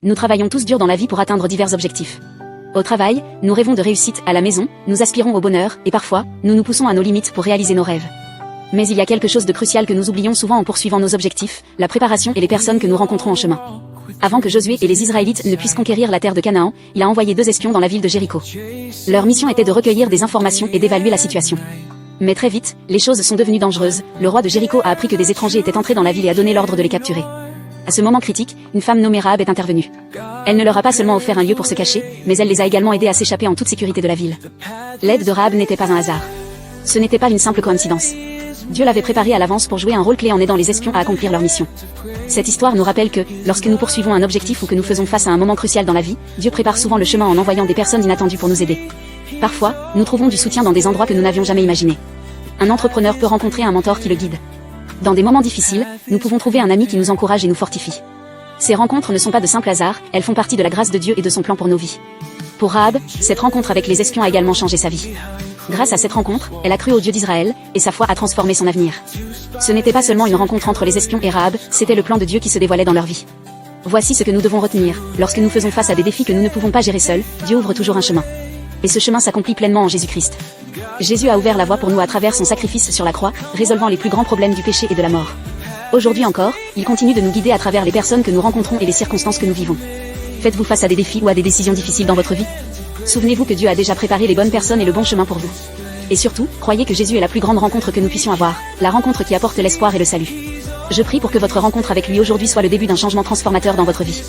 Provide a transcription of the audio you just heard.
Nous travaillons tous dur dans la vie pour atteindre divers objectifs. Au travail, nous rêvons de réussite, à la maison, nous aspirons au bonheur, et parfois, nous nous poussons à nos limites pour réaliser nos rêves. Mais il y a quelque chose de crucial que nous oublions souvent en poursuivant nos objectifs, la préparation et les personnes que nous rencontrons en chemin. Avant que Josué et les Israélites ne puissent conquérir la terre de Canaan, il a envoyé 2 espions dans la ville de Jéricho. Leur mission était de recueillir des informations et d'évaluer la situation. Mais très vite, les choses sont devenues dangereuses. Le roi de Jéricho a appris que des étrangers étaient entrés dans la ville et a donné l'ordre de les capturer. À ce moment critique, une femme nommée Rahab est intervenue. Elle ne leur a pas seulement offert un lieu pour se cacher, mais elle les a également aidés à s'échapper en toute sécurité de la ville. L'aide de Rahab n'était pas un hasard. Ce n'était pas une simple coïncidence. Dieu l'avait préparé à l'avance pour jouer un rôle clé en aidant les espions à accomplir leur mission. Cette histoire nous rappelle que, lorsque nous poursuivons un objectif ou que nous faisons face à un moment crucial dans la vie, Dieu prépare souvent le chemin en envoyant des personnes inattendues pour nous aider. Parfois, nous trouvons du soutien dans des endroits que nous n'avions jamais imaginés. Un entrepreneur peut rencontrer un mentor qui le guide. Dans des moments difficiles, nous pouvons trouver un ami qui nous encourage et nous fortifie. Ces rencontres ne sont pas de simples hasards, elles font partie de la grâce de Dieu et de son plan pour nos vies. Pour Rahab, cette rencontre avec les espions a également changé sa vie. Grâce à cette rencontre, elle a cru au Dieu d'Israël, et sa foi a transformé son avenir. Ce n'était pas seulement une rencontre entre les espions et Rahab, c'était le plan de Dieu qui se dévoilait dans leur vie. Voici ce que nous devons retenir, lorsque nous faisons face à des défis que nous ne pouvons pas gérer seuls, Dieu ouvre toujours un chemin. Et ce chemin s'accomplit pleinement en Jésus-Christ. Jésus a ouvert la voie pour nous à travers son sacrifice sur la croix, résolvant les plus grands problèmes du péché et de la mort. Aujourd'hui encore, il continue de nous guider à travers les personnes que nous rencontrons et les circonstances que nous vivons. Faites-vous face à des défis ou à des décisions difficiles dans votre vie? Souvenez-vous que Dieu a déjà préparé les bonnes personnes et le bon chemin pour vous. Et surtout, croyez que Jésus est la plus grande rencontre que nous puissions avoir, la rencontre qui apporte l'espoir et le salut. Je prie pour que votre rencontre avec lui aujourd'hui soit le début d'un changement transformateur dans votre vie.